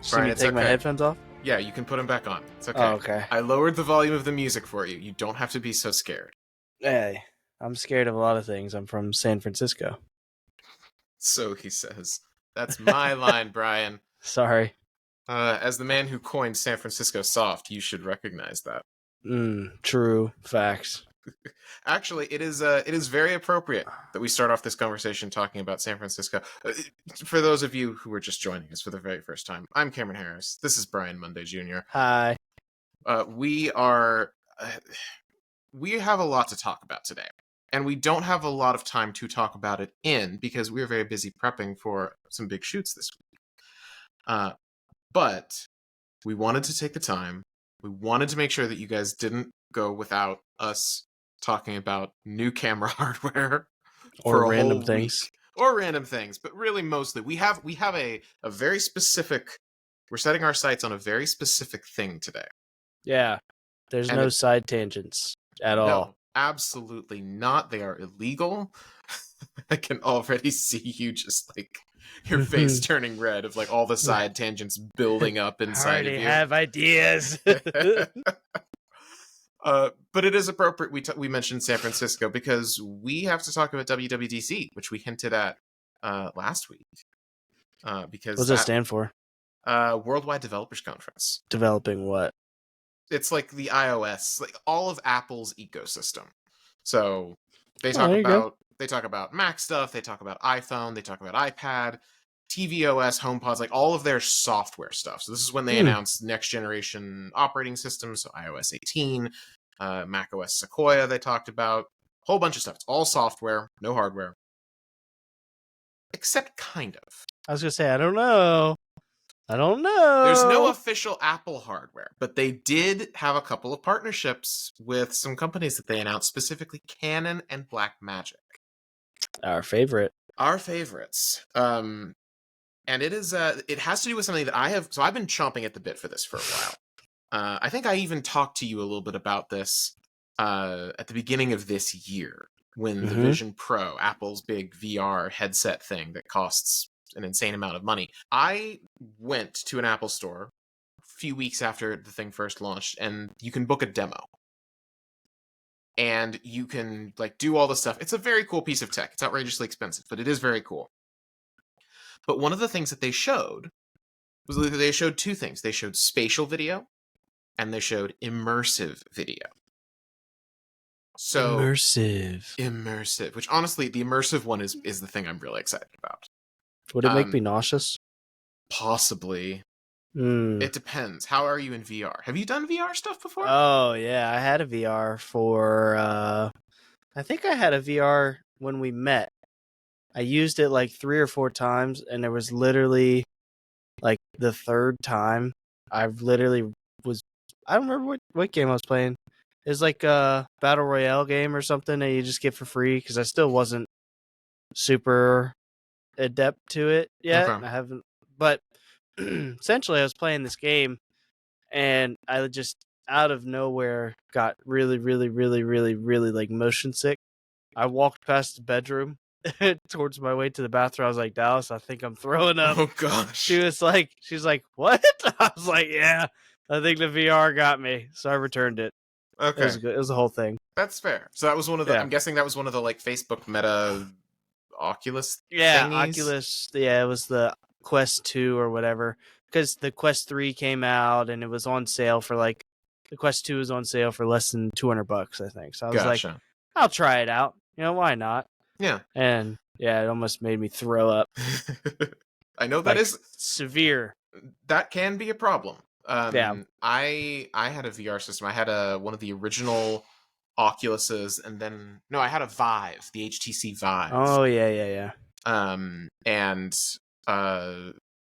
See me take my headphones off? Yeah, you can put them back on. It's okay. Oh, okay. I lowered the volume of the music for you. You don't have to be so scared. Hey, I'm scared of a lot of things. I'm from San Francisco. So he says. That's my line, Brian. Sorry. As the man who coined San Francisco soft, you should recognize that. True. Facts. Actually, it is very appropriate that we start off this conversation talking about San Francisco. For those of you who are just joining us for the very first time, I'm Cameron Harris. This is Brian Monday Jr. Hi. We have a lot to talk about today. And we don't have a lot of time to talk about it because we're very busy prepping for some big shoots this week. But we wanted to take the time. We wanted to make sure that you guys didn't go without us talking about new camera hardware or random things. Or random things, but really mostly we have a very specific. We're setting our sights on a very specific thing today. Yeah, there's no side tangents at all. No, absolutely not. They are illegal. I can already see you just like your face turning red of like all the side tangents building up inside of you. I already have ideas. But it is appropriate we mentioned San Francisco because we have to talk about WWDC, which we hinted at last week. Because what does that stand for? Worldwide Developers Conference. Developing what? It's like the iOS, like all of Apple's ecosystem. So they talk about Mac stuff, they talk about iPhone, they talk about iPad, tvOS, HomePods, like all of their software stuff. So this is when they announced next generation operating systems, so iOS 18, macOS Sequoia they talked about, a whole bunch of stuff. It's all software, no hardware. Except kind of. I was going to say, I don't know. There's no official Apple hardware, but they did have a couple of partnerships with some companies that they announced, specifically Canon and Blackmagic. Our favorites. And it is it has to do with something that I've been chomping at the bit for this for a while. I think I even talked to you a little bit about this at the beginning of this year when the Vision Pro, Apple's big VR headset thing that costs an insane amount of money. I went to an Apple store a few weeks after the thing first launched, and you can book a demo. And you can like do all the stuff. It's a very cool piece of tech. It's outrageously expensive, but it is very cool. But one of the things that they showed was they showed two things. They showed spatial video and they showed immersive video. So immersive, which honestly, the immersive one is the thing I'm really excited about. Would it make me nauseous? Possibly. It depends. How are you in VR? Have you done VR stuff before? Oh, yeah. I had a VR for... I think I had a VR when we met. I used it like 3 or 4 times, and there was literally like the third time I literally was... I don't remember what game I was playing. It was like a Battle Royale game or something that you just get for free, because I still wasn't super adept to it yet. Okay. I haven't... But essentially, I was playing this game, and I just out of nowhere got really, really, really, really, really like motion sick. I walked past the bedroom towards my way to the bathroom. I was like, Dallas, I think I'm throwing up. Oh gosh. She's like, what? I was like, yeah, I think the VR got me, so I returned it. Okay, it was good. It was the whole thing. That's fair. So that was one of the. Yeah. I'm guessing that was one of the like Facebook Meta Oculus. Yeah, thingies? Oculus. Yeah, it was the Quest 2 or whatever, because the Quest 3 came out and it was on sale for like, the Quest 2 was on sale for less than $200, I think. So I was like, I'll try it out. You know, why not? Yeah. And yeah, it almost made me throw up. I know that is severe. That can be a problem. Yeah. I had a VR system. I had one of the original Oculuses, and then I had a Vive, the HTC Vive. Oh yeah. And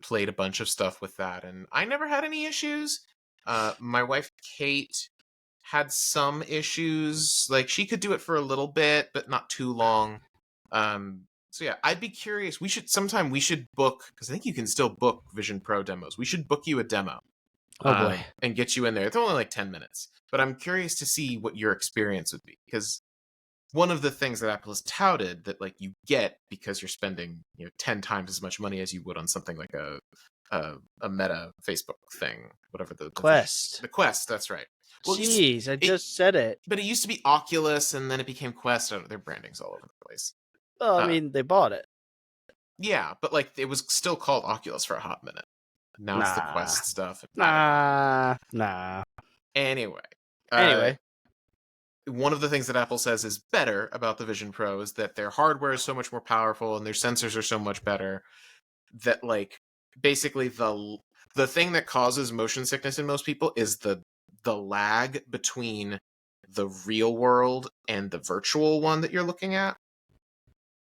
played a bunch of stuff with that, and I never had any issues. My wife Kate had some issues. Like, she could do it for a little bit, but not too long. So yeah, I'd be curious. We should book, because I think you can still book Vision Pro demos. We should book you a demo. Oh boy. And get you in there. It's only like 10 minutes. But I'm curious to see what your experience would be, because one of the things that Apple has touted that like you get because you're spending 10 times as much money as you would on something like a a Meta Facebook thing, whatever the Quest. the Quest. That's right. Well, Jeez, I just said it. But it used to be Oculus, and then it became Quest. Their branding's all over the place. Well, I mean, they bought it. Yeah, but like it was still called Oculus for a hot minute. Now it's the Quest stuff. Nah. Anyway, one of the things that Apple says is better about the Vision Pro is that their hardware is so much more powerful and their sensors are so much better that like basically the thing that causes motion sickness in most people is the lag between the real world and the virtual one that you're looking at.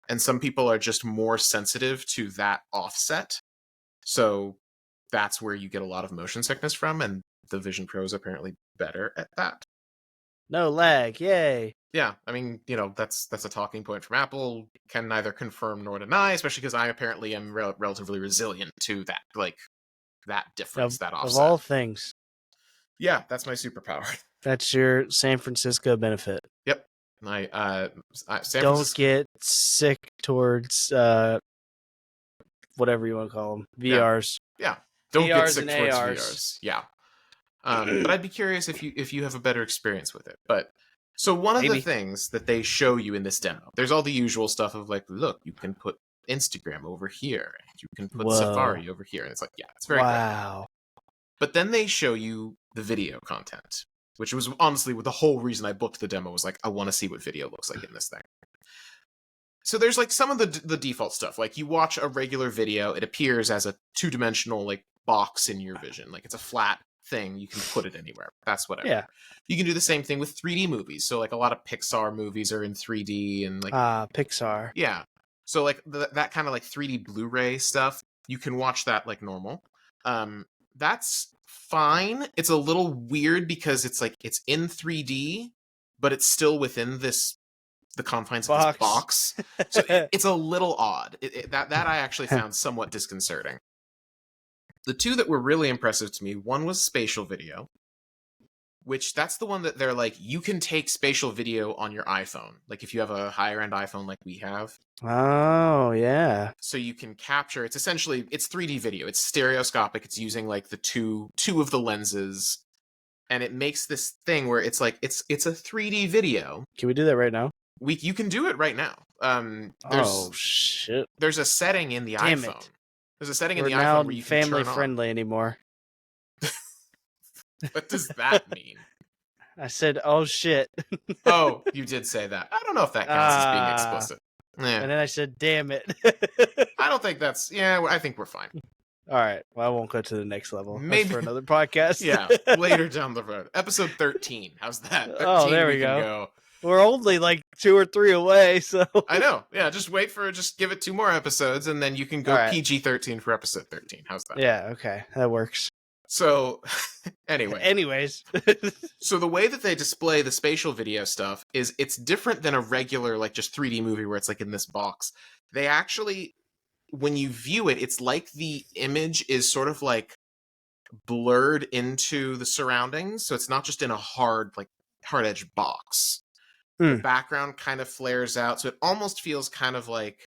And some people are just more sensitive to that offset. So that's where you get a lot of motion sickness from, and the Vision Pro is apparently better at that. No lag, yay. Yeah, I mean, that's a talking point from Apple. Can neither confirm nor deny, especially because I apparently am relatively resilient to that, like, that difference, that offset. Of all things. Yeah, that's my superpower. That's your San Francisco benefit. Yep. San Don't get sick towards whatever you want to call them, VRs. Yeah. Don't VRs get sick towards ARs. VRs. Yeah. But I'd be curious if you have a better experience with it. But so one of the things that they show you in this demo, there's all the usual stuff of like, look, you can put Instagram over here, and you can put Safari over here, and it's like, yeah, it's very great. But then they show you the video content, which was honestly the whole reason I booked the demo was like, I want to see what video looks like in this thing. So there's like some of the default stuff, like you watch a regular video, it appears as a 2-dimensional like box in your vision, like it's a flat thing, you can put it anywhere. That's whatever. Yeah. You can do the same thing with 3D movies. So like a lot of Pixar movies are in 3D and like Pixar. Yeah. So like that kind of like 3D Blu-ray stuff, you can watch that like normal. That's fine. It's a little weird because it's like it's in 3D, but it's still within the confines of this box. So it's a little odd. That I actually found somewhat disconcerting. The two that were really impressive to me, one was spatial video, which that's the one that they're like, you can take spatial video on your iPhone. Like if you have a higher end iPhone like we have. Oh, yeah. So you can capture, it's 3D video. It's stereoscopic. It's using like the two of the lenses. And it makes this thing where it's like, it's a 3D video. Can we do that right now? You can do it right now. Oh, shit. There's a setting in the iPhone. There's a setting in the iPhone where you can family turn friendly anymore. What does that mean? I said, oh shit. Oh, you did say that. I don't know if that counts as being explicit. And then I said, damn it. I don't think that's... Yeah, I think we're fine. All right. Well, I won't go to the next level. Maybe that's for another podcast. Yeah, later down the road. Episode 13. How's that? 13, oh, there we go. We're only like 2 or 3 away, so... I know. Yeah, just give it 2 more episodes, and then you can go PG-13 for episode 13. How's that? Yeah, okay. That works. So, Anyways. So the way that they display the spatial video stuff is it's different than a regular, like, just 3D movie where it's, like, in this box. They actually, when you view it, it's like the image is sort of, like, blurred into the surroundings, so it's not just in a hard-edge box. The background kind of flares out, so it almost feels kind of like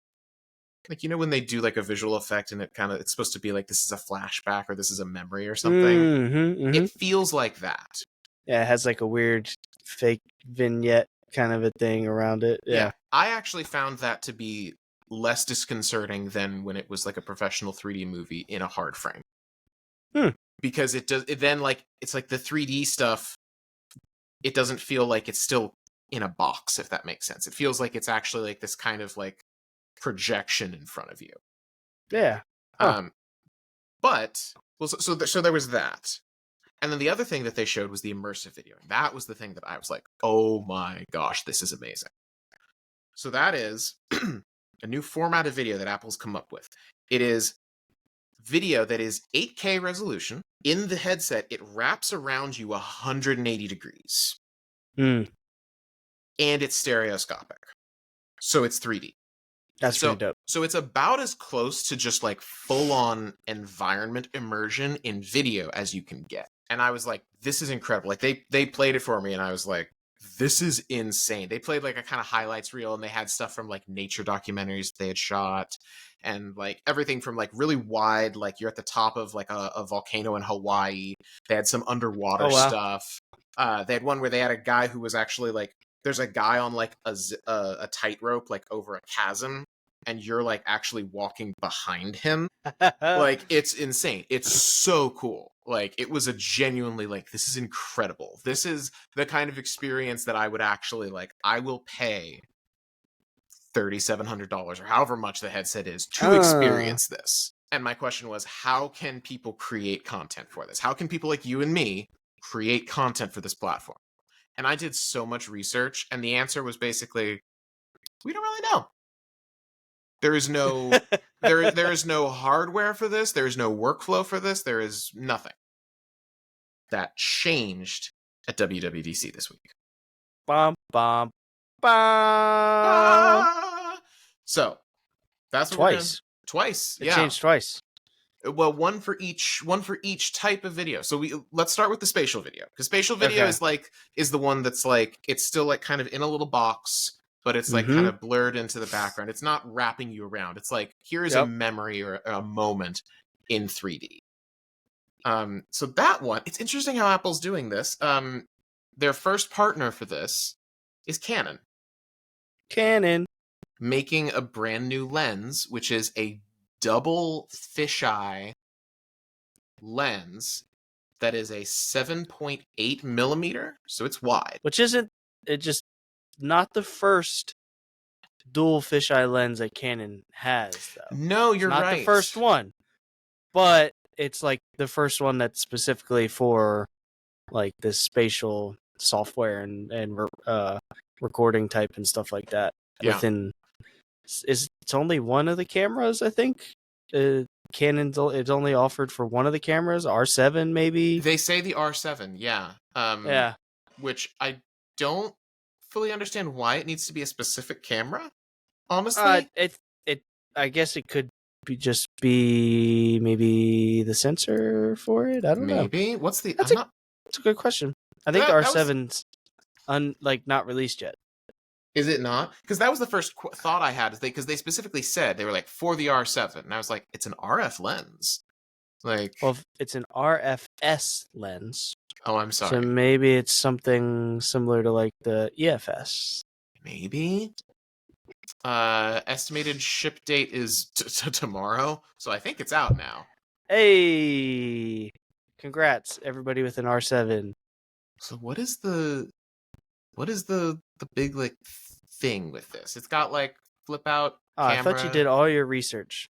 when they do like a visual effect and it's supposed to be like this is a flashback or this is a memory or something. It feels like that. Yeah, it has like a weird fake vignette kind of a thing around it. Yeah. I actually found that to be less disconcerting than when it was like a professional 3D movie in a hard frame. Because it's like the 3D stuff, it doesn't feel like it's still in a box, if that makes sense. It feels like it's actually like this kind of like projection in front of you. Yeah. But so there was that, and then the other thing that they showed was the immersive video. That was the thing that I was like, oh my gosh, this is amazing. So that is a new format of video that Apple's come up with. It is video that is 8K resolution. In the headset, it wraps around you 180 degrees. And it's stereoscopic. So it's 3D. That's pretty dope. So it's about as close to just like full-on environment immersion in video as you can get. And I was like, this is incredible. Like they played it for me and I was like, this is insane. They played like a kind of highlights reel, and they had stuff from like nature documentaries they had shot, and like everything from like really wide, like you're at the top of like a volcano in Hawaii. They had some underwater stuff. They had one where they had a guy who was actually like, there's a guy on like a tightrope like over a chasm, and you're like actually walking behind him. Like, it's insane. It's so cool. Like, it was a genuinely like, this is incredible. This is the kind of experience that I would actually like, I will pay $3,700 or however much the headset is to experience this. And my question was, how can people create content for this? How can people like you and me create content for this platform? And I did so much research, and the answer was basically, we don't really know. There is no there is no hardware for this. There is no workflow for this. There is nothing. That changed at WWDC this week. Bum, bum, bum. So that's what Twice. Twice. It changed twice. Well, one for each type of video. So let's start with the spatial video, because spatial video is the one that's like, it's still like kind of in a little box, but it's like kind of blurred into the background. It's not wrapping you around. It's like, here is a memory or a moment in 3D. So that one, it's interesting how Apple's doing this. Their first partner for this is Canon. Canon. Making a brand new lens, which is a double fisheye lens that is a 7.8 millimeter, so it's wide. Which isn't, it just not the first dual fisheye lens that Canon has, though. No, you're not right. the first one, but it's like the first one that's specifically for like this spatial software and recording type and stuff like that. Yeah. Within, it's only one of the cameras, I think. Canon's it's only offered for one of the cameras, R7 maybe. They say the R7, yeah. Yeah. Which I don't fully understand why it needs to be a specific camera. Honestly, it I guess it could be maybe the sensor for it. I don't know. Maybe. What's the? That's a good question. I think the R7's not released yet. Is it not? Because that was the first thought I had. Because they specifically said, they were like, for the R7, and I was like, it's an RF lens. Like, well, it's an RFS lens. Oh, I'm sorry. So maybe it's something similar to like the EFS. Maybe. Estimated ship date is tomorrow, so I think it's out now. Hey, congrats everybody with an R7. So what is the big like thing with this? It's got like flip out camera. I thought you did all your research.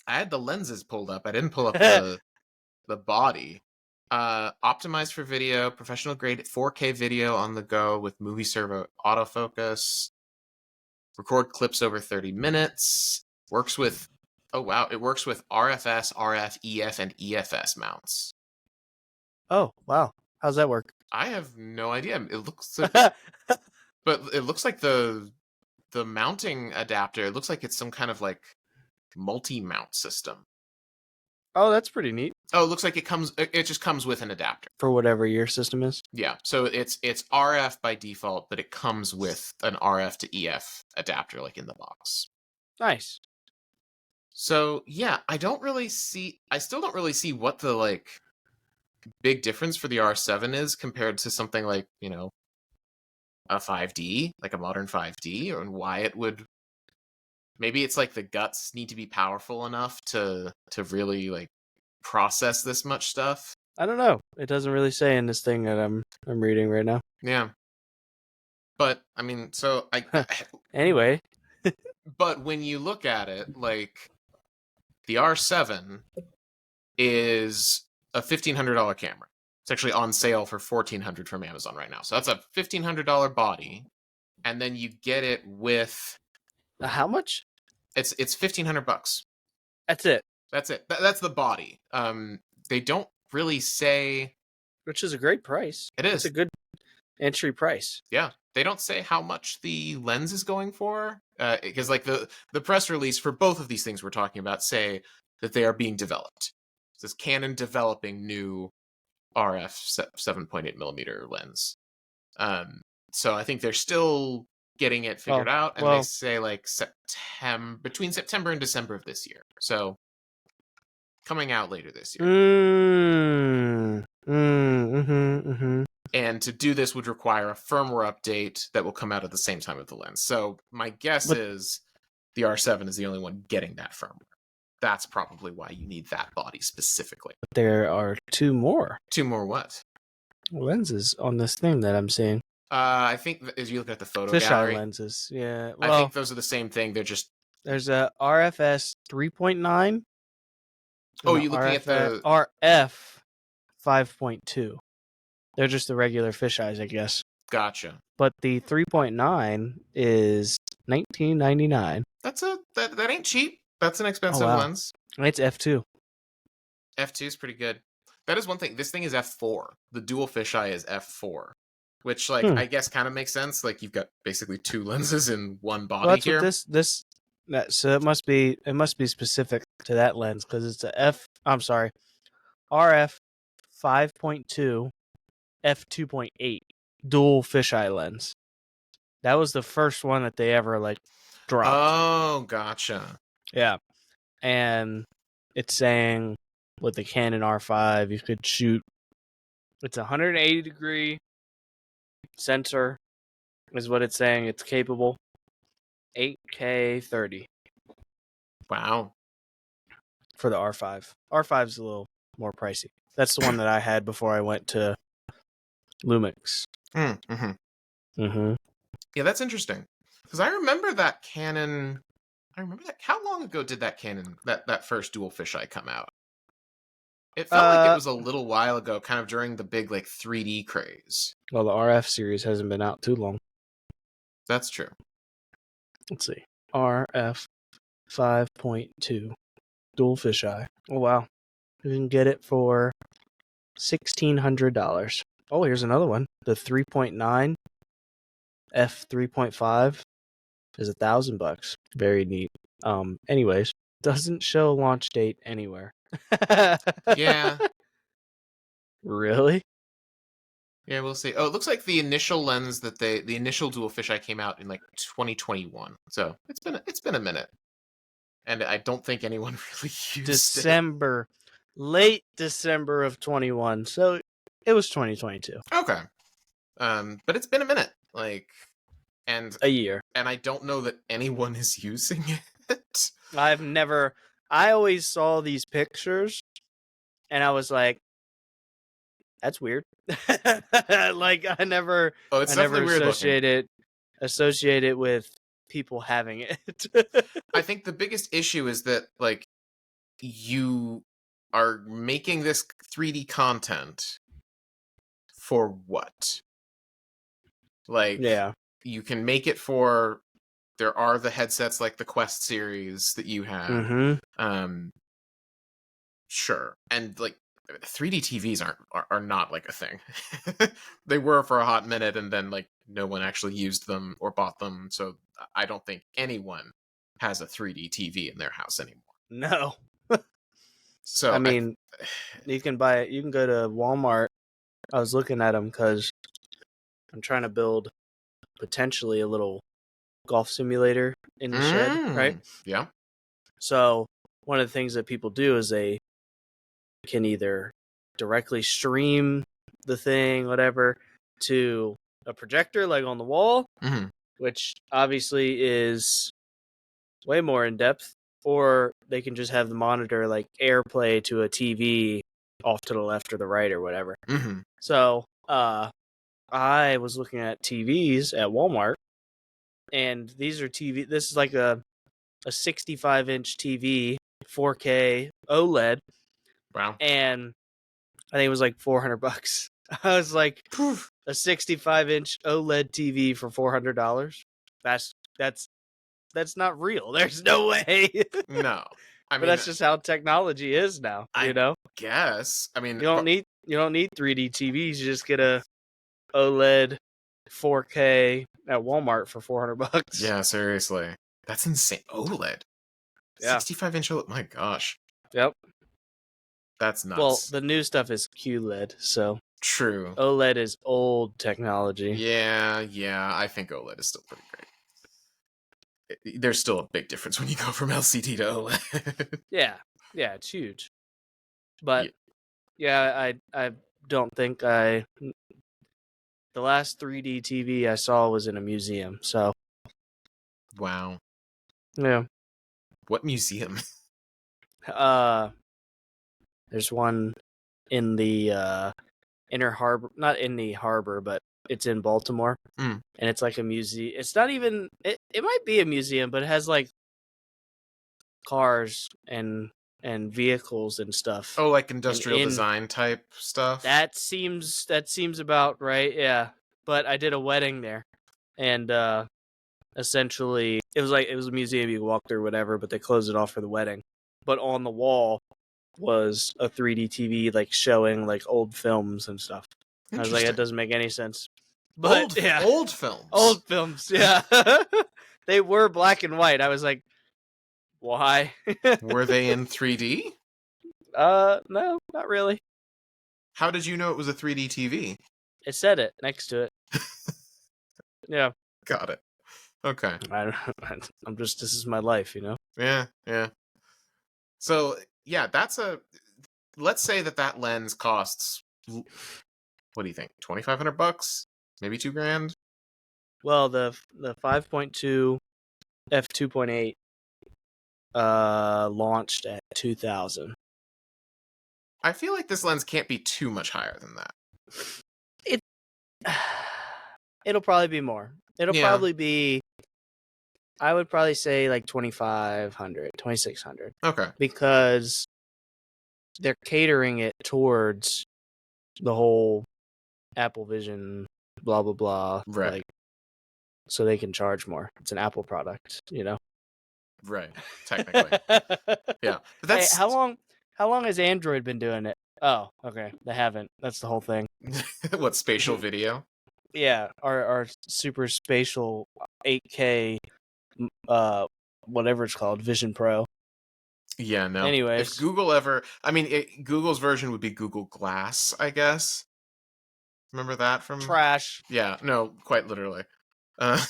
I had the lenses pulled up. I didn't pull up the body. Optimized for video, professional grade 4K video on the go with movie servo autofocus. Record clips over 30 minutes. Works with, oh wow, it works with RFS, RF, EF, and EFS mounts. Oh wow, how's that work? I have no idea. It looks like, but it looks like the mounting adapter, it looks like it's some kind of like multi-mount system. Oh, that's pretty neat. Oh, it looks like it just comes with an adapter. For whatever your system is? Yeah, so it's RF by default, but it comes with an RF to EF adapter like in the box. Nice. So, yeah, I still don't really see what the like big difference for the R7 is compared to something like, you know, a 5D, like a modern 5D, and why it would. Maybe it's like the guts need to be powerful enough to really like process this much stuff. I don't know. It doesn't really say in this thing that I'm reading right now. Yeah. But I mean, so anyway. But when you look at it, like the R7 is a $1,500 camera. It's actually on sale for $1,400 from Amazon right now. So that's a $1,500 body, and then you get it with how much? It's $1,500. That's it. That's it. That's the body. They don't really say, which is a great price. It is. It's a good entry price. Yeah, they don't say how much the lens is going for, because like the press release for both of these things we're talking about say that they are being developed. It says Canon developing new RF 7.8 millimeter lens. So I think they're still getting it figured out, and they say like between September and December of this year. So coming out later this year. And to do this would require a firmware update that will come out at the same time of the lens. So my guess is the R7 is the only one getting that firmware. That's probably why you need that body specifically. There are two more. Two more what? Lenses on this thing that I'm seeing. I think as you look at the photo Fisheye gallery, lenses. Yeah. Well, I think those are the same thing. They're just there's a RFS 3.9. Oh, you're looking at the RF 5.2. They're just the regular fisheyes, I guess. Gotcha. But the 3.9 is $19.99. That ain't cheap. That's an expensive lens. It's f2. F2 is pretty good. That is one thing. This thing is f4. The dual fisheye is f4, which I guess kind of makes sense. Like you've got basically two lenses in one body that's here. What so it must be specific to that lens because it's a RF 5.2 f2.8 dual fisheye lens. That was the first one that they ever dropped. Oh, gotcha. Yeah. And it's saying with the Canon R5 you could shoot, it's a 180 degree sensor is what it's saying. It's capable 8K 30. Wow. For the R5. R5's a little more pricey. That's the one that I had before I went to Lumix. Yeah, that's interesting. Because I remember that Canon. How long ago did that Canon, that first dual fisheye come out? It felt like it was a little while ago, kind of during the big 3D craze. Well, the RF series hasn't been out too long. That's true. Let's see. RF 5.2 dual fisheye. Oh wow. You can get it for $1,600. Oh, here's another one. The 3.9 f3.5 is $1,000. Very neat. Anyways, doesn't show launch date anywhere. Yeah. Really? Yeah, we'll see. Oh, it looks like the initial lens the initial dual fisheye came out in 2021. So it's been a minute, and I don't think anyone really used it. Late December of 21. So it was 2022. Okay. But it's been a minute, and a year, and I don't know that anyone is using it. I always saw these pictures, and I was like, "That's weird." I never associate it with people having it. I think the biggest issue is that you are making this 3D content for what? Yeah. You can make it for, there are the headsets like the Quest series that you have. Sure. And 3D TVs are not a thing. They were for a hot minute, and then no one actually used them or bought them. So I don't think anyone has a 3D TV in their house anymore. No. So I mean, you can buy it. You can go to Walmart. I was looking at them because I'm trying to build potentially a little golf simulator in the shed, right? Yeah. So one of the things that people do is they can either directly stream the thing, whatever, to a projector on the wall, which obviously is way more in depth, or they can just have the monitor AirPlay to a TV off to the left or the right or whatever. So I was looking at TVs at Walmart, and these are TV. This is a 65-inch TV, 4K OLED. Wow. And I think it was $400. I was like, a 65-inch OLED TV for $400? That's not real. There's no way. No. But that's just how technology is now, you know? Guess. I mean, you don't need 3D TVs. You just get a OLED 4K at Walmart for $400. Yeah, seriously. That's insane. OLED. Yeah. 65-inch OLED. My gosh. Yep. That's nuts. Well, the new stuff is QLED, so True. OLED is old technology. Yeah, I think OLED is still pretty great. There's still a big difference when you go from LCD to OLED. Yeah, it's huge. But yeah, I don't think the last 3D TV I saw was in a museum. So Wow. yeah, What museum? there's one in the inner harbor, not in the harbor, but it's in Baltimore, Mm. and it's like a museum. It's not even. It might be a museum, but it has like cars and vehicles and stuff. Oh, like industrial design type stuff? That seems about right, yeah. But I did a wedding there, and essentially it was a museum you could walk through, whatever, but they closed it off for the wedding. But on the wall was a 3D TV like showing like old films and stuff. I was like, that doesn't make any sense. But old films. Old films, yeah. They were black and white. I was like, why? Were they in 3D? No, not really. How did you know it was a 3D TV? It said it next to it. Yeah. Got it. Okay. I'm just, this is my life, you know? Yeah. So, yeah, let's say that lens costs, what do you think? $2,500? Maybe $2,000? Well, the 5.2 f2.8 launched at 2,000. I feel like this lens can't be too much higher than that. It'll probably be more. It'll probably be, I would probably say like 2,500, 2,600. Okay. Because they're catering it towards the whole Apple Vision, blah, blah, blah. Right. Like, so they can charge more. It's an Apple product, you know? Right. Technically. Yeah. But that's... Hey, how long has Android been doing it? Oh, okay. They haven't. That's the whole thing. What, spatial video? Yeah, our super spatial 8K whatever it's called, Vision Pro. Yeah, no. Anyways. If Google ever... I mean, Google's version would be Google Glass, I guess. Remember that from... Trash. Yeah, no, quite literally. I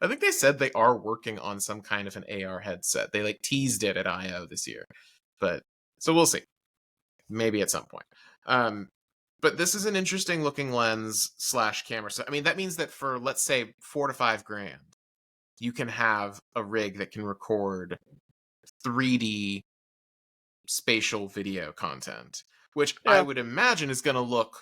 think they said they are working on some kind of an AR headset. They like teased it at I/O this year. But so we'll see. Maybe at some point. But this is an interesting looking lens / camera. So I mean that means that for, let's say, $4,000 to $5,000, you can have a rig that can record 3D spatial video content, which I would imagine is going to look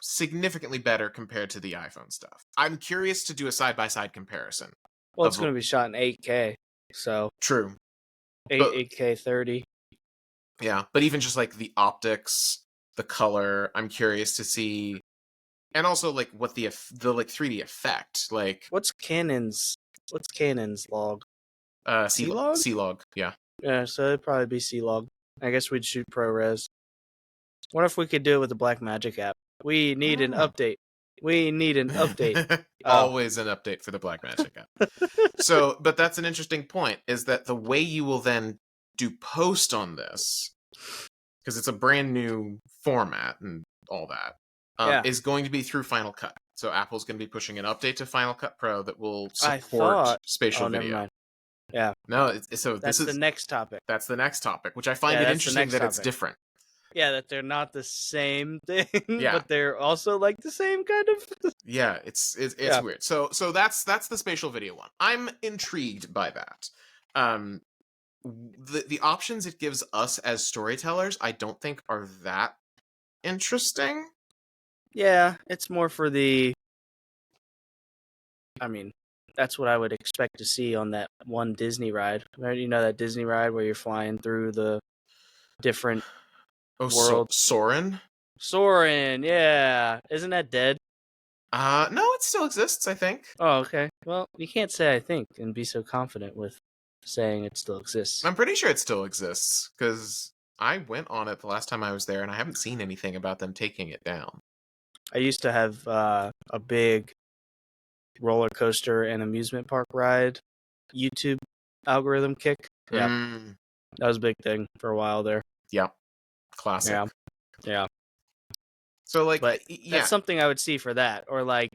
significantly better compared to the iPhone stuff. I'm curious to do a side-by-side comparison. Well, it's going to be shot in 8K, so... True. 8K 30. Yeah, but even just like the optics, the color, I'm curious to see... And also like what the like 3D effect, like... What's Canon's log? C-Log? C-Log, yeah. Yeah, so it'd probably be C-Log. I guess we'd shoot ProRes. What if we could do it with the Blackmagic app? We need an update. We need an update. Always an update for the Blackmagic app. So, but that's an interesting point, is that the way you will then do post on this, because it's a brand new format and all that, is going to be through Final Cut. So Apple's going to be pushing an update to Final Cut Pro that will support spatial video. Never mind. Yeah. No, that's the next topic. That's the next topic, which I find it interesting that it's different. Yeah, that they're not the same thing, but they're also like the same kind of. Yeah, it's weird. So that's the spatial video one. I'm intrigued by that. The options it gives us as storytellers, I don't think are that interesting. Yeah, it's more for the... I mean, that's what I would expect to see on that one Disney ride. Right? You know that Disney ride where you're flying through the different worlds? Soarin'? Soarin', yeah. Isn't that dead? No, it still exists, I think. Oh, okay. Well, you can't say I think and be so confident with saying it still exists. I'm pretty sure it still exists, because I went on it the last time I was there, and I haven't seen anything about them taking it down. I used to have a big roller coaster and amusement park ride YouTube algorithm kick. Yeah. That was a big thing for a while there. Yep. Classic. Yeah. So like, But yeah, that's something I would see for that, or like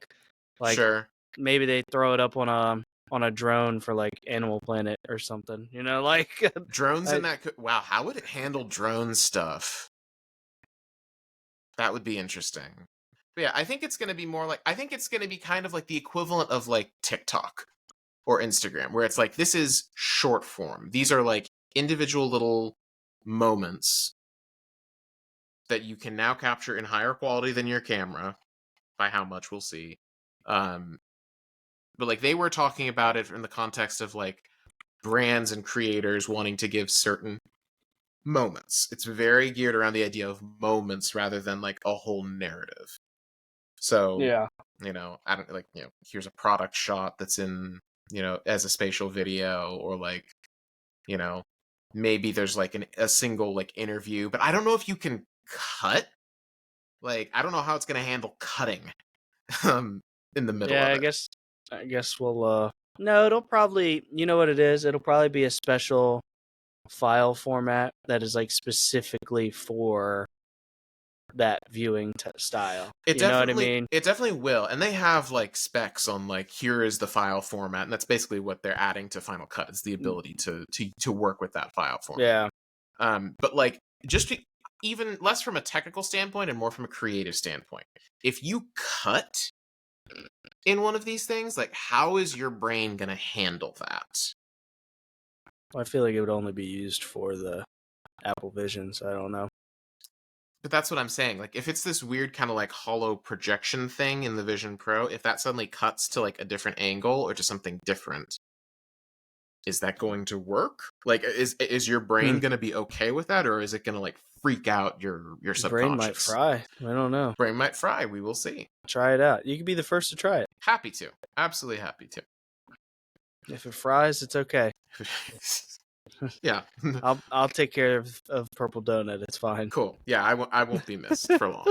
sure. maybe they throw it up on a drone for like Animal Planet or something. You know, like Drones in I, that wow, how would it handle drone stuff? That would be interesting. But yeah, I think it's going to be more like, I think it's going to be kind of like the equivalent of like TikTok or Instagram, where it's like, this is short form. These are like individual little moments that you can now capture in higher quality than your camera, by how much we'll see. But like, they were talking about it in the context of like brands and creators wanting to give certain moments. It's very geared around the idea of moments rather than like a whole narrative. So, yeah, you know, I don't like, you know, here's a product shot that's in, you know, as a spatial video, or like, you know, maybe there's like a single like interview, but I don't know if you can cut. Like, I don't know how it's going to handle cutting in the middle yeah. of I it. guess we'll. No, it'll probably. You know what it is? It'll probably be a special file format that is like specifically for that viewing style. You know what I mean? It definitely will. And they have like specs on like, here is the file format, and that's basically what they're adding to Final Cut, is the ability to work with that file format. Yeah. But like, even less from a technical standpoint and more from a creative standpoint. If you cut in one of these things, like, how is your brain going to handle that? I feel like it would only be used for the Apple Vision, so I don't know. But that's what I'm saying. Like, if it's this weird kind of like hollow projection thing in the Vision Pro, if that suddenly cuts to like a different angle or to something different, is that going to work? Like, is your brain going to be okay with that, or is it going to like freak out your subconscious? Brain might fry. I don't know. Brain might fry. We will see. Try it out. You could be the first to try it. Happy to. Absolutely happy to. If it fries, it's okay. Yeah. I'll take care of Purple Donut. It's fine. Cool. Yeah, I won't be missed for long.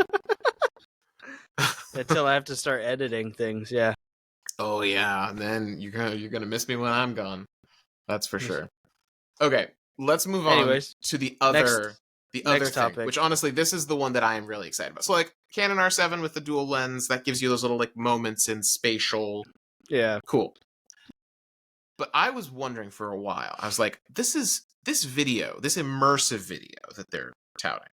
Until I have to start editing things. Yeah. Oh yeah, and then you're gonna miss me when I'm gone. That's for sure. Okay, let's move on to the other thing, topic. which honestly, this is the one that I am really excited about. So like, Canon R7 with the dual lens, that gives you those little like moments in spatial. Yeah. Cool. But I was wondering for a while, I was like, this immersive video that they're touting.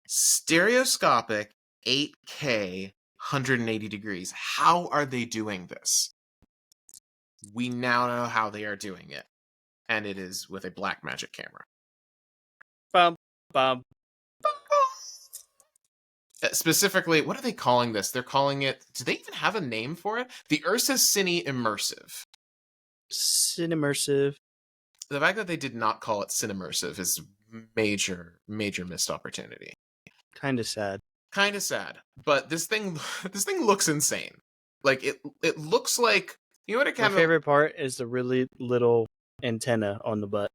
Stereoscopic 8K 180 degrees. How are they doing this? We now know how they are doing it. And it is with a Blackmagic camera. Bum, bum. Specifically, what are they calling this? They're calling it, do they even have a name for it? The Ursa Cine Immersive. Cine Immersive. The fact that they did not call it Cinemersive is major missed opportunity. Kind of sad. But this thing looks insane. Like, it looks like, you know what it kind of... My favorite part is the really little antenna on the butt.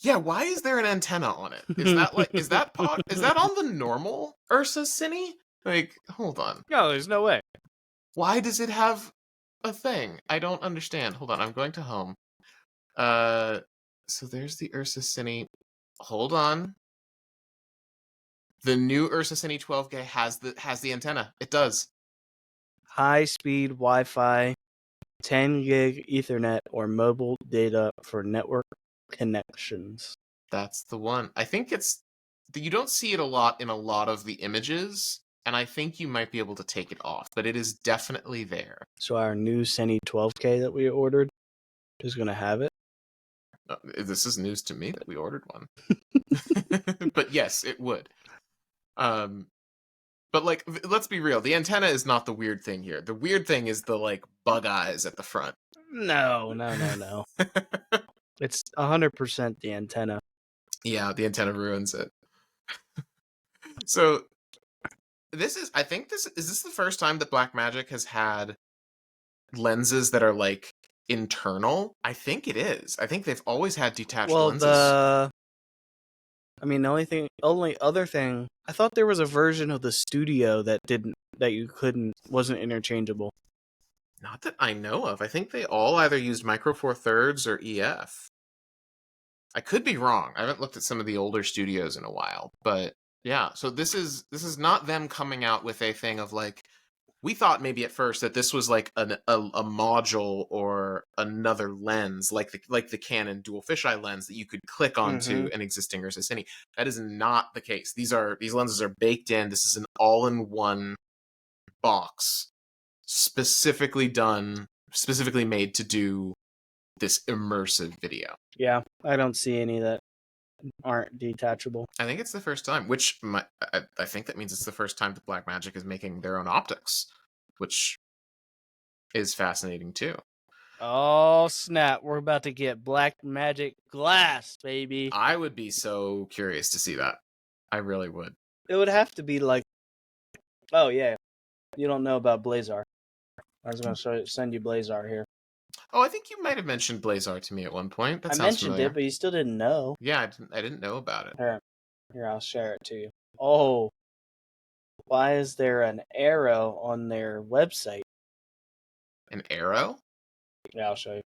Yeah, why is there an antenna on it? Is that like, is that on the normal Ursa Cine? Like, hold on. No, there's no way. Why does it have a thing? I don't understand. Hold on, I'm going to home. So there's the Ursa Cine. Hold on. The new Ursa Cine 12K has the antenna. It does. High speed Wi-Fi, 10 gig Ethernet, or mobile data for network connections. That's the one. I think you don't see it a lot in a lot of the images, and I think you might be able to take it off, but it is definitely there. So our new Cine 12K that we ordered is going to have it. This is news to me that we ordered one. But yes, it would. But like, let's be real. The antenna is not the weird thing here. The weird thing is the like bug eyes at the front. No. It's 100% the antenna. Yeah, the antenna ruins it. So I think is this the first time that Blackmagic has had lenses that are like internal? I think it is. I think they've always had detached lenses. The only other thing, I thought there was a version of the Studio that wasn't interchangeable. Not that I know of. I think they all either used Micro Four Thirds or EF. I could be wrong. I haven't looked at some of the older studios in a while, but Yeah, so this is not them coming out with a thing of like, we thought maybe at first that this was like a module or another lens, like the Canon dual fisheye lens that you could click onto an existing Ursa Cine. That is not the case. These lenses are baked in. This is an all-in-one box, specifically made to do this immersive video. Yeah, I don't see any that aren't detachable. I think it's the first time, I think that means it's the first time that Blackmagic is making their own optics, which is fascinating too. Oh snap! We're about to get Blackmagic glass, baby. I would be so curious to see that. I really would. It would have to be like, oh yeah, you don't know about Blazar. I was gonna send you Blazar here. Oh, I think you might have mentioned Blazar to me at one point. That I sounds mentioned familiar. it, but you still didn't know. Yeah, I didn't know about it. Here, I'll share it to you. Oh, why is there an arrow on their website? An arrow? Yeah, I'll show you.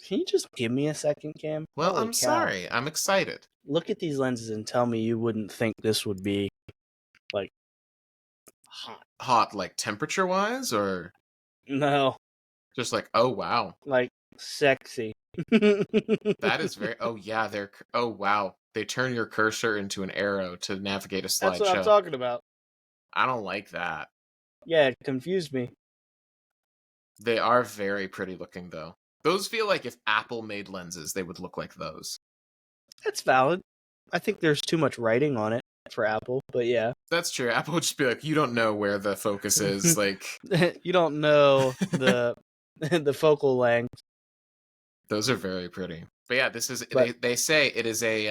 Can you just give me a second, Cam? Well, Holy I'm cow. sorry. I'm excited. Look at these lenses and tell me you wouldn't think this would be, like, hot. Hot, like temperature-wise, or No, just like, oh wow, like, sexy. that is very. Oh yeah, Oh wow, they turn your cursor into an arrow to navigate a slideshow. That's what I'm talking about. I don't like that. Yeah, it confused me. They are very pretty looking, though. Those feel like if Apple made lenses, they would look like those. That's valid. I think there's too much writing on it for Apple, but yeah. That's true. Apple would just be like, you don't know where the focus is. Like, you don't know the the focal length. those are very pretty. But yeah, this is. They say it is a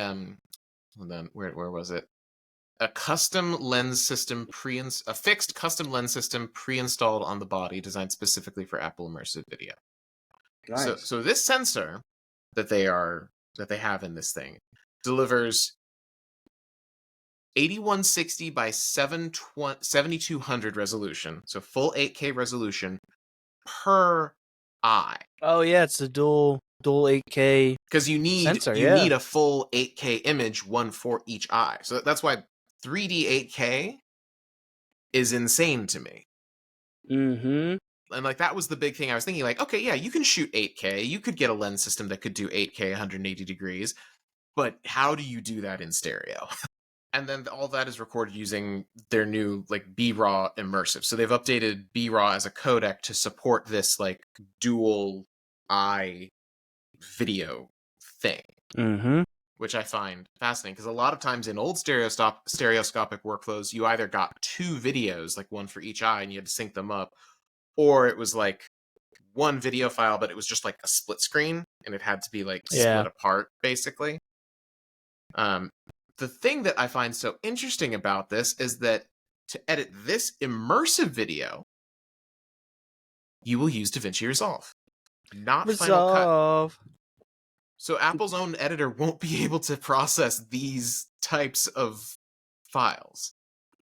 Hold on, where was it? A custom lens system a fixed custom lens system pre-installed on the body, designed specifically for Apple immersive video. Nice. So this sensor that they have in this thing delivers 8160 by 7200 resolution, so full 8K resolution per eye. Oh yeah, it's a dual 8K. Because you need sensor, need a full 8K image, one for each eye. So that's why 3D 8K is insane to me. Mm-hmm. And like that was the big thing I was thinking, like, okay, yeah, you can shoot 8K. You could get a lens system that could do 8K 180 degrees, but how do you do that in stereo? And then all that is recorded using their new like B-RAW immersive. So they've updated B-RAW as a codec to support this like dual eye video thing. Mm-hmm. Which I find fascinating, because a lot of times in old stereoscopic workflows, you either got two videos, like one for each eye, and you had to sync them up, or it was like one video file, but it was just like a split screen, and it had to be like split apart, basically. The thing that I find so interesting about this is that to edit this immersive video, you will use DaVinci Resolve, not Final Cut. So Apple's own editor won't be able to process these types of files.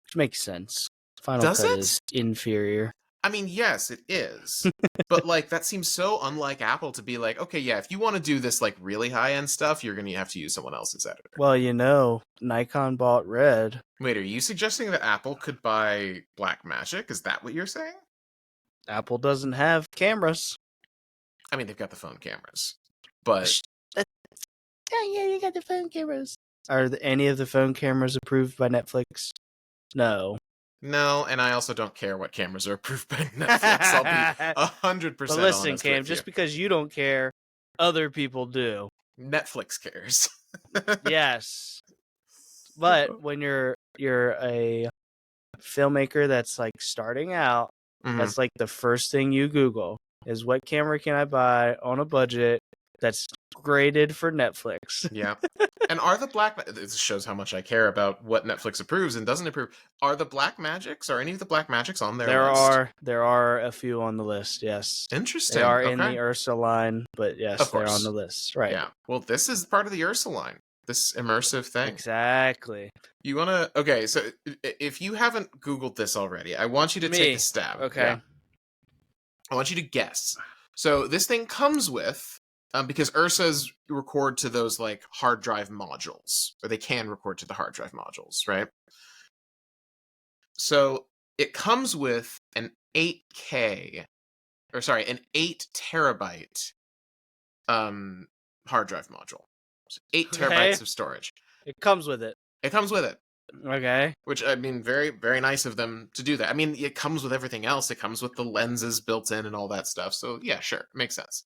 Which makes sense. Final Cut is inferior. I mean, yes, it is. But like that seems so unlike Apple to be like, okay, yeah, if you want to do this like really high-end stuff, you're going to have to use someone else's editor. Well, Nikon bought Red. Wait, are you suggesting that Apple could buy Blackmagic? Is that what you're saying? Apple doesn't have cameras. I mean, they've got the phone cameras. But yeah, you got the phone cameras. Are any of the phone cameras approved by Netflix? No. No, and I also don't care what cameras are approved by Netflix. I'll be 100% But listen, honest Cam, with just you. because you don't care, other people do. Netflix cares. Yes. But when you're a filmmaker that's like starting out, that's like the first thing you Google is what camera can I buy on a budget that's graded for Netflix. Yeah. And are the this shows how much I care about what Netflix approves and doesn't approve. Are the Blackmagics, are any of the Blackmagics on their list? There are a few on the list, yes. Interesting. They are in the Ursa line, but yes, of course. they're on the list. Right. Yeah. Well, this is part of the Ursa line. This immersive thing. Exactly. You want to... Okay, so if you haven't Googled this already, I want you to take a stab. Okay. Yeah. I want you to guess. So this thing comes with Because Ursa's record to those like hard drive modules, or they can record to the hard drive modules, right? So it comes with an 8K, or sorry, an 8 terabyte hard drive module. So 8 terabytes of storage. It comes with it. It comes with it. Okay. Which, I mean, very, very nice of them to do that. I mean, it comes with everything else. It comes with the lenses built in and all that stuff. So, yeah, sure. It makes sense.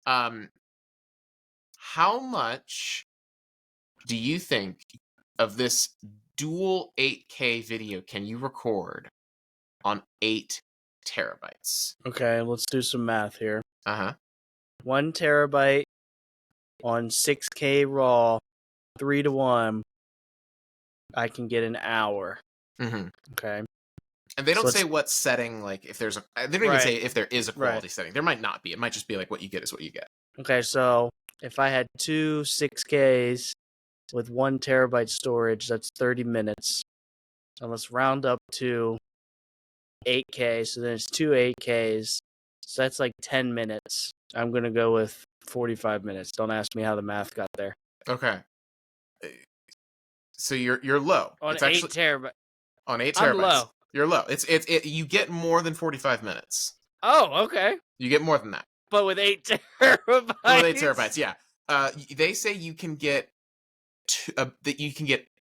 How much do you think of this dual 8K video can you record on 8 terabytes? Okay, let's do some math here. 1 terabyte on 6K raw, 3:1. I can get an hour. Mm-hmm. Okay. And they don't say what setting, like if there's a, they don't even say if there is a quality setting. There might not be. It might just be like what you get is what you get. Okay, so if I had 2 6Ks with 1 terabyte storage, that's 30 minutes. So let's round up to 8K. So then it's 2 8Ks. So that's like 10 minutes. I'm going to go with 45 minutes. Don't ask me how the math got there. Okay. So you're low. On it's 8 actually, terabytes. On 8 terabytes. I'm low. You're low. You get more than 45 minutes. Oh, okay. You get more than that. But with 8 terabytes. With 8 terabytes, yeah. They say you can get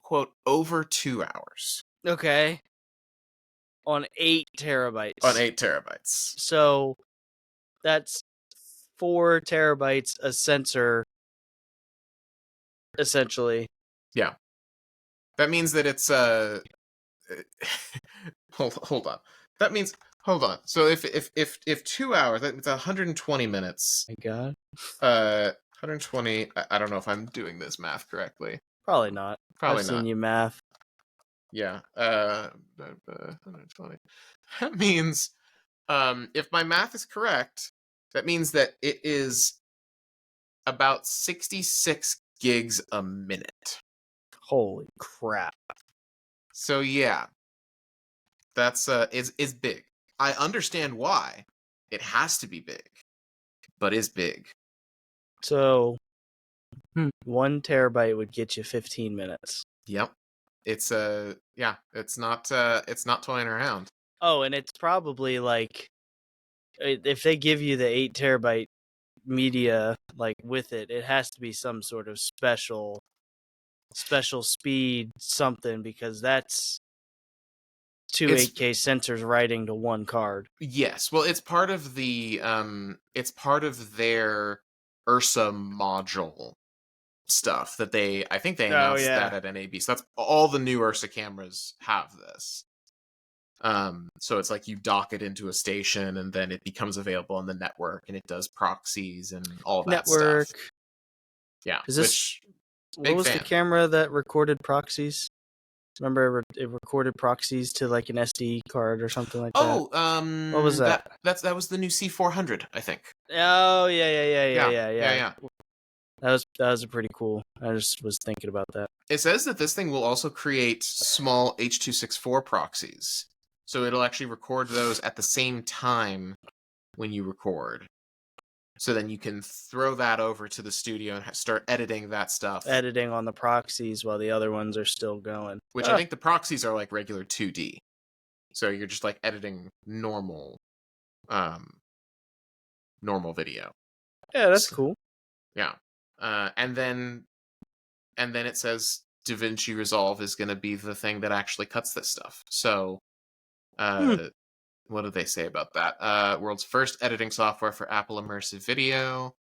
quote over 2 hours. Okay. On 8 terabytes. On 8 terabytes. So that's 4 terabytes a sensor, essentially. Yeah. That means that it's hold on. That means hold on. So if 2 hours, that's 120 minutes. My God. 120. I don't know if I'm doing this math correctly. Probably not. Probably I've not. seen you math. Yeah. 120. That means, if my math is correct, that means that it is about 66 gigs a minute. Holy crap. So yeah, that's is big. I understand why it has to be big, but is big. So 1 terabyte would get you 15 minutes. Yep. It's it's not toying around. Oh, and it's probably like, if they give you the 8 terabyte media like with it, it has to be some sort of special speed something, because that's 2 8K sensors writing to one card. Yes, well, it's part of the it's part of their Ursa module stuff that I think they announced that at NAB. So that's all the new Ursa cameras have this. So it's like you dock it into a station and then it becomes available on the network and it does proxies and all that stuff. Yeah. Is this what was the camera that recorded proxies? Remember, it recorded proxies to like an SD card or something like that. Oh, what was that? That was the new C400, I think. Oh yeah. That was a pretty cool. I just was thinking about that. It says that this thing will also create small H.264 proxies, so it'll actually record those at the same time when you record. So then you can throw that over to the studio and start editing that stuff. Editing on the proxies while the other ones are still going. Which I think the proxies are like regular 2D. So you're just like editing normal video. Yeah, that's cool. Yeah. And then it says DaVinci Resolve is going to be the thing that actually cuts this stuff. So what do they say about that? World's first editing software for Apple Immersive Video.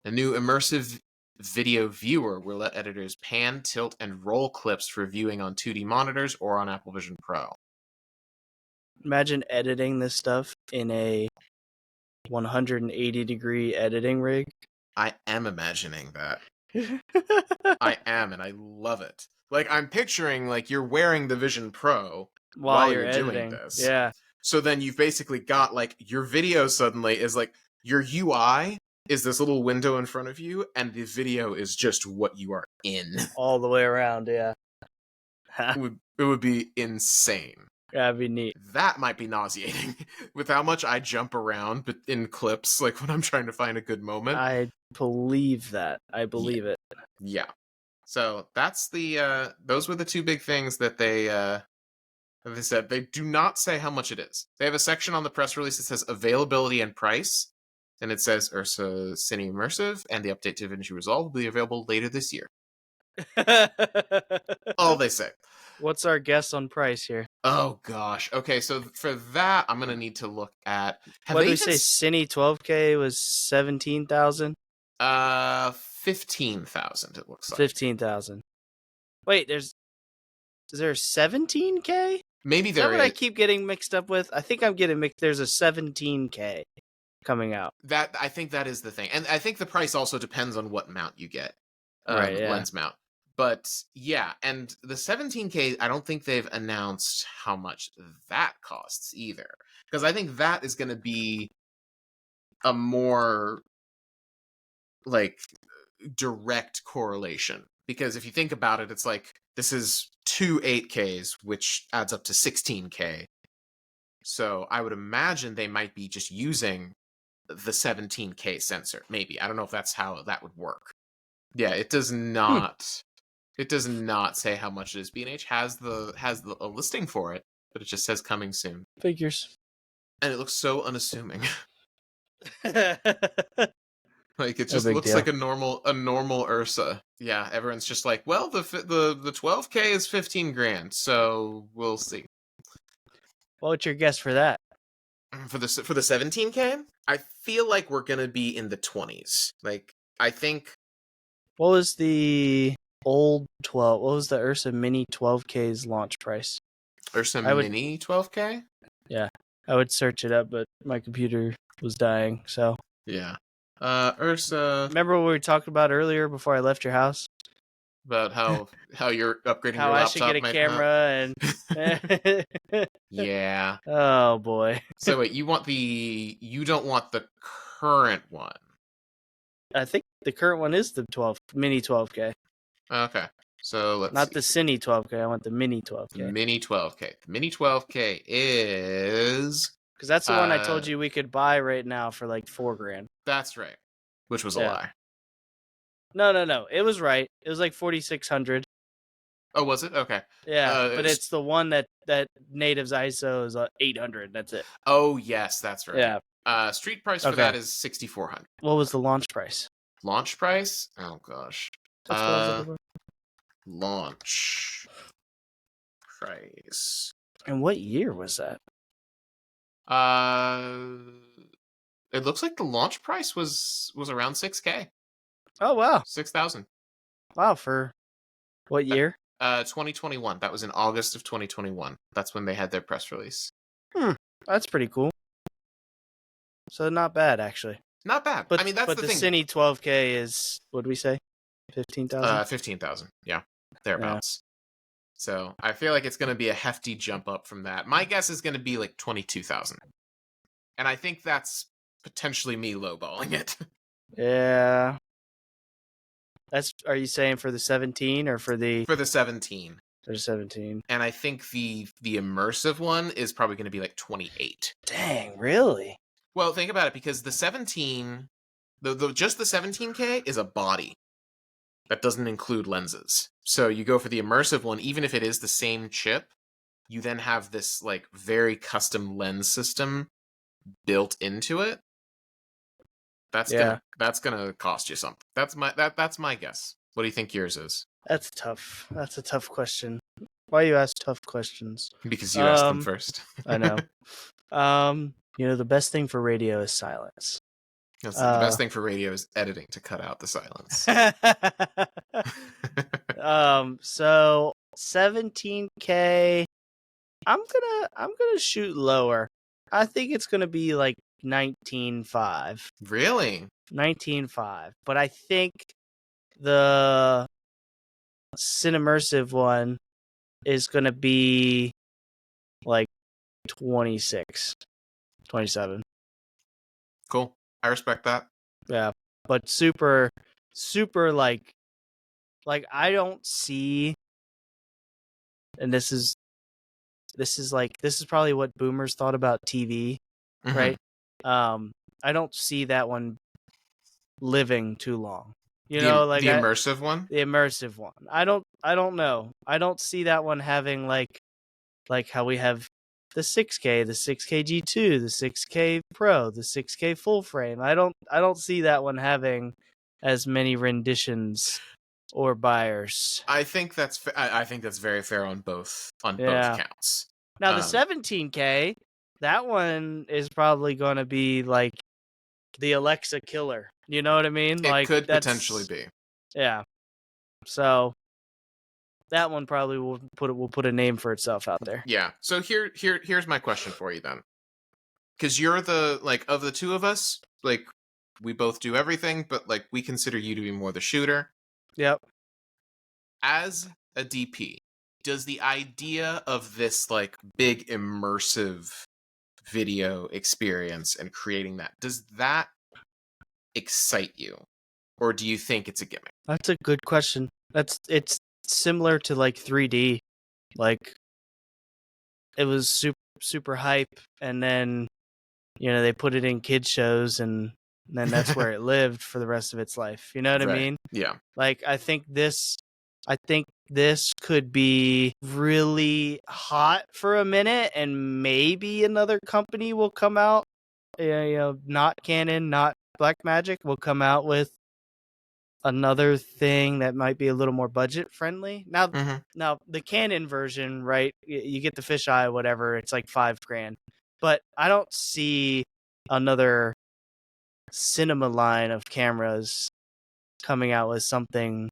A new immersive video viewer will let editors pan, tilt, and roll clips for viewing on 2D monitors or on Apple Vision Pro. Imagine editing this stuff in a 180-degree editing rig. I am imagining that. I am, and I love it. Like, I'm picturing, like, you're wearing the Vision Pro while you're doing this. Yeah. So then you've basically got, like, your video suddenly is, like, your UI is this little window in front of you, and the video is just what you are in. All the way around, yeah. It would be insane. That'd be neat. That might be nauseating with how much I jump around but in clips, like when I'm trying to find a good moment. I believe that. I believe it. Yeah. So that's the those were the two big things that they said. They do not say how much it is. They have a section on the press release that says availability and price, and it says Ursa Cine Immersive and the update to DaVinci Resolve will be available later this year. All they say. What's our guess on price here? Oh gosh. Okay, so for that, I'm gonna need to look at. What did we say? Cine 12K was 17,000. 15,000. It looks like 15,000. Wait, is there 17K? maybe Is that there what is. I keep getting mixed up with? I think I'm getting mixed. There's a 17K coming out. That I think that is the thing, and I think the price also depends on what mount you get, Right, yeah. lens mount. But yeah, and the 17K, I don't think they've announced how much that costs either, because I think that is going to be a more like direct correlation. Because if you think about it, it's like this is two 8Ks, which adds up to 16K. So I would imagine they might be just using the 17K sensor. Maybe. I don't know if that's how that would work. Yeah, it does not. It does not say how much it is. B&H has a listing for it, but it just says coming soon. Figures. And it looks so unassuming. Like it No just big looks deal. like a normal Ursa. Yeah, everyone's just like, well, the 12K is 15 grand, so we'll see. What's your guess for that? For the 17K, I feel like we're gonna be in the 20s. Like I think What was the old 12? What was the Ursa Mini 12K's launch price? Ursa I would- Mini 12K. Yeah, I would search it up, but my computer was dying. So Yeah. Ursa, remember what we talked about earlier before I left your house? about how you're upgrading How your I laptop should get a might camera and Yeah. oh boy. So wait, you don't want the current one. I think the current one is the Mini 12K. Okay. So let's Not see. the Cine 12K. I want the Mini The 12K. Mini 12K. The Mini 12K is Because that's the one I told you we could buy right now for like $4 grand. That's right. Which was a Yeah. lie. No. It was right. It was like 4,600. Oh, was it? Okay. Yeah, but it's the one that Native's ISO is 800. That's it. Oh, yes, that's right. Yeah. Street price for that is 6,400. What was the launch price? Launch price? Oh gosh. That's what I was looking for. Launch price. And what year was that? It looks like the launch price was around 6K. Oh wow. 6,000. Wow, for what year? 2021. That was in August of 2021. That's when they had their press release. That's pretty cool. So not bad actually. Not bad. But I mean, that's the thing. Cine 12K is, what did we say? 15,000? 15,000. Yeah, thereabouts. So I feel like it's going to be a hefty jump up from that. My guess is going to be like 22,000, and I think that's potentially me lowballing it. Yeah. Are you saying for the 17 or for the 17? For 17. And I think the immersive one is probably going to be like 28. Dang, really? Well, think about it, because the 17, just the 17K is a body. That doesn't include lenses. So you go for the immersive one, even if it is the same chip, you then have this like very custom lens system built into it. That's gonna cost you something. That's my guess. What do you think yours is? That's tough. That's a tough question. Why you ask tough questions? Because you asked them first. I know. The best thing for radio is silence. The best thing for radio is editing to cut out the silence. So 17K. I'm gonna shoot lower. I think it's gonna be like 19.5. Really? 19.5. But I think the Cine Immersive one is gonna be like 26, 27. Cool. I respect that. Yeah, but super like I don't see, and this is this is probably what boomers thought about TV, right? I don't see that one living too long. You know, like the immersive one? the immersive one. I don't know. I don't see that one having like how we have the 6K, the 6K G2, the 6K Pro, the 6K full frame. I don't see that one having as many renditions or buyers. I think that's very fair on both counts. Now the 17K, that one is probably going to be like the Alexa killer. You know what I mean? It could potentially be. Yeah. So that one probably will put a name for itself out there. Yeah. So here's my question for you then. Cuz you're the like of the two of us, like we both do everything, but like we consider you to be more the shooter. Yep. As a DP, does the idea of this like big immersive video experience and creating that, does that excite you? Or do you think it's a gimmick? That's a good question. It's similar to like 3D. Like it was super hype, and then they put it in kids shows, and then that's where it lived for the rest of its life. You know what I mean? Yeah. Like I think this could be really hot for a minute, and maybe another company will come out, not Canon, not Blackmagic, will come out with another thing that might be a little more budget friendly. Now the Canon version, right? You get the fisheye, whatever. It's like $5,000, but I don't see another cinema line of cameras coming out with something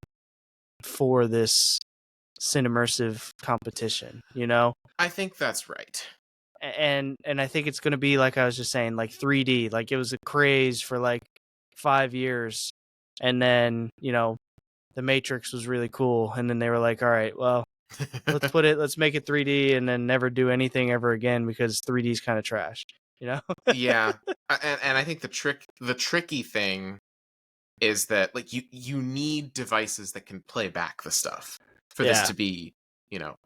for this Cine Immersive competition. I think that's right. And I think it's going to be, like I was just saying, like 3D. Like it was a craze for like 5 years. And then, the Matrix was really cool. And then they were like, all right, well, let's make it 3D and then never do anything ever again because 3D is kind of trash, Yeah. And I think the tricky thing is that like you need devices that can play back the stuff for this to be,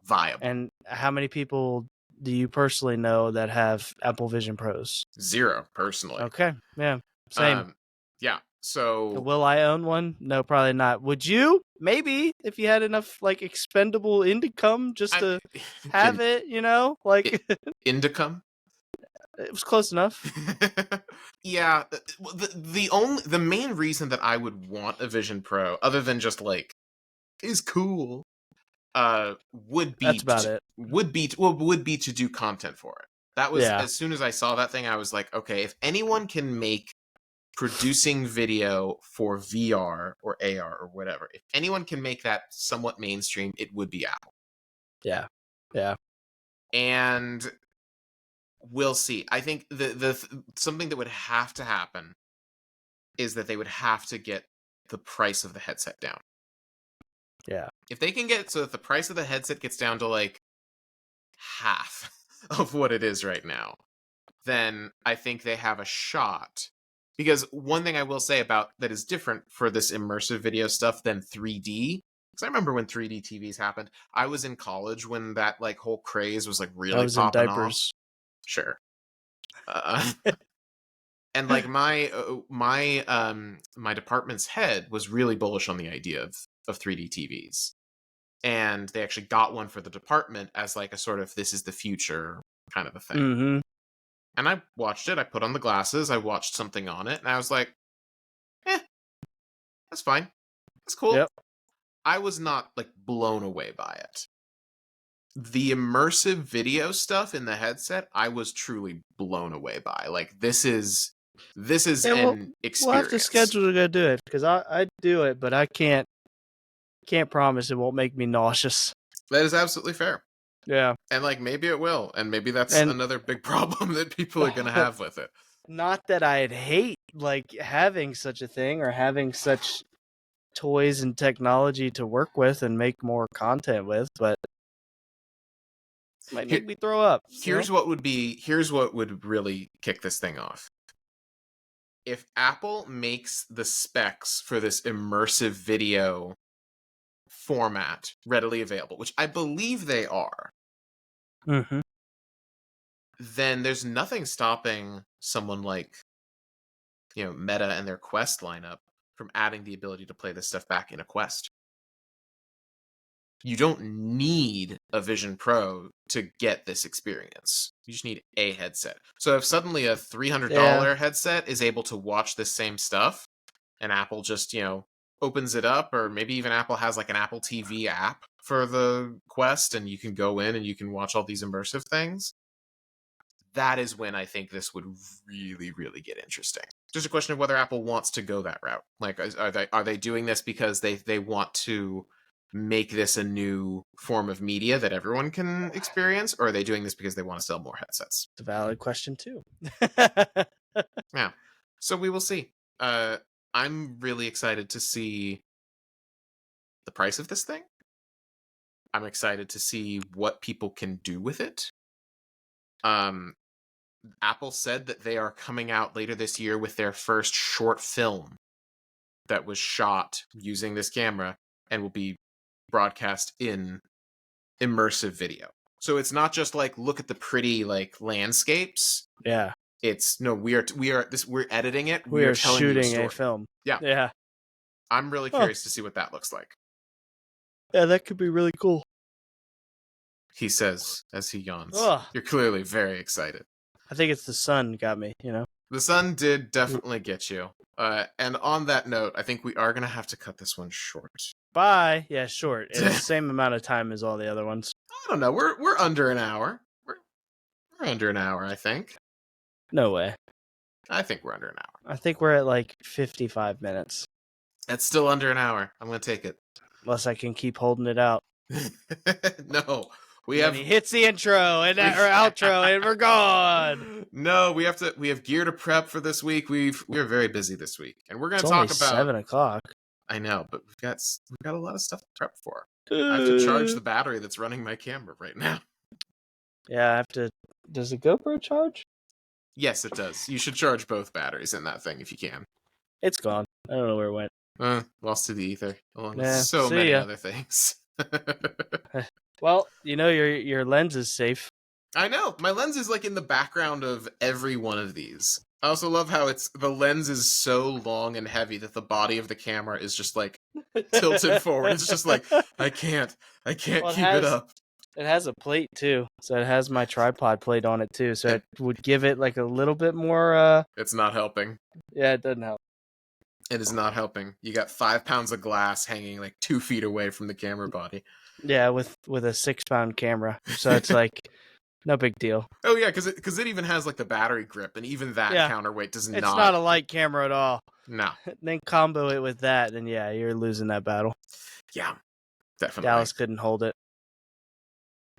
viable. And how many people do you personally know that have Apple Vision Pros? 0 personally. Okay. Yeah. Same. Yeah. So will I own one? No, probably not. Would you? Maybe, if you had enough like expendable income just to have it, like Indicum. It was close enough. Yeah, the main reason that I would want a Vision Pro, other than just like is cool, would be that's about it. Would be to do content for it. That was as soon as I saw that thing, I was like, okay, if anyone can make producing video for VR or AR or whatever, if anyone can make that somewhat mainstream, it would be Apple. Yeah. Yeah. And we'll see. I think the something that would have to happen is that they would have to get the price of the headset down. Yeah. If they can get it so that the price of the headset gets down to like half of what it is right now, then I think they have a shot. Because one thing I will say about that is different for this immersive video stuff than 3D, because I remember when 3D TVs happened. I was in college when that like whole craze was like really I was popping in diapers. off. Sure. And like my department's head was really bullish on the idea of 3D TVs. And they actually got one for the department as like a sort of this is the future kind of a thing. Mm-hmm. And I watched it. I put on the glasses. I watched something on it. And I was like, that's fine. That's cool. Yep. I was not like blown away by it. The immersive video stuff in the headset, I was truly blown away by. Like this is an experience. We'll have to schedule to go do it because I do it, but I can't promise it won't make me nauseous. That is absolutely fair. Yeah. And like maybe it will, and maybe that's another big problem that people are going to have with it. Not that I'd hate like having such a thing or having such toys and technology to work with and make more content with, but might make me throw up. Here's what would really kick this thing off. If Apple makes the specs for this immersive video format readily available, which I believe they are, then there's nothing stopping someone like, Meta and their Quest lineup from adding the ability to play this stuff back in a Quest. You don't need a Vision Pro to get this experience. You just need a headset. So if suddenly a $300 headset is able to watch this same stuff, and Apple just, opens it up, or maybe even Apple has like an Apple TV app for the Quest, and you can go in and you can watch all these immersive things, that is when I think this would really, really get interesting. Just a question of whether Apple wants to go that route. Like, are they doing this because they want to make this a new form of media that everyone can experience, or are they doing this because they want to sell more headsets? It's a valid question too. Yeah. So we will see. I'm really excited to see the price of this thing. I'm excited to see what people can do with it. Apple said that they are coming out later this year with their first short film that was shot using this camera and will be broadcast in immersive video. So it's not just like, look at the pretty like landscapes. Yeah. It's no, we're editing it. We are telling shooting you a film. Yeah. Yeah. I'm really curious to see what that looks like. Yeah, that could be really cool. He says as he yawns. Ugh. You're clearly very excited. I think it's the sun got me, The sun did definitely get you. And on that note, I think we are going to have to cut this one short. Bye. Yeah, short. It's the same amount of time as all the other ones. I don't know. We're under an hour. We're under an hour, I think. No way. I think we're under an hour. I think we're at like 55 minutes. That's still under an hour. I'm going to take it. Unless I can keep holding it out. No. He hits the intro and or outro and we're gone. No, we have gear to prep for this week. We're very busy this week, and we're going to talk about 7 o'clock. I know, but we've got a lot of stuff to prep for. I have to charge the battery that's running my camera right now. Yeah, I have to. Does the GoPro charge? Yes, it does. You should charge both batteries in that thing if you can. It's gone. I don't know where it went. Lost to the ether, along with so many other things. Well, your lens is safe. I know. My lens is like in the background of every one of these. I also love how the lens is so long and heavy that the body of the camera is just like tilted forward. It's just like, I can't keep it up. It has a plate too. So it has my tripod plate on it too. So it would give it like a little bit more It's not helping. Yeah, it doesn't help. It is not helping. You got 5 pounds of glass hanging like 2 feet away from the camera body. Yeah, with a 6-pound camera. So it's like no big deal. Oh yeah, because it even has like the battery grip, and even that counterweight does not. It's not a light camera at all. No. Then combo it with that, and yeah, you're losing that battle. Yeah, definitely. Dallas couldn't hold it.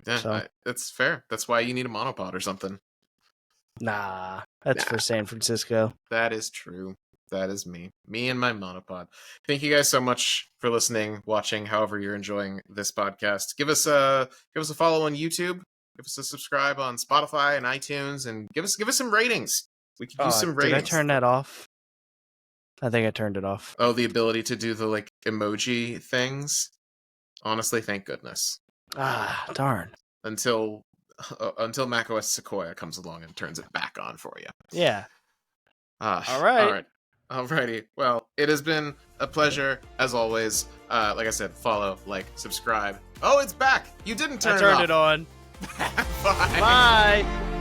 Yeah, so. That's fair. That's why you need a monopod or something. Nah, that's for San Francisco. That is true. That is me and my monopod. Thank you guys so much for listening, watching, however you're enjoying this podcast. Give us a follow on YouTube. Give us a subscribe on Spotify and iTunes, and give us some ratings. We could use some ratings. Did I turn that off? I think I turned it off. Oh, the ability to do the like emoji things. Honestly, thank goodness. Ah, darn. Until macOS Sequoia comes along and turns it back on for you. Yeah. All right. Alrighty. Well, it has been a pleasure as always. Like I said, follow, like, subscribe. Oh, it's back. You didn't turn it off. I turned it on. Bye. Bye.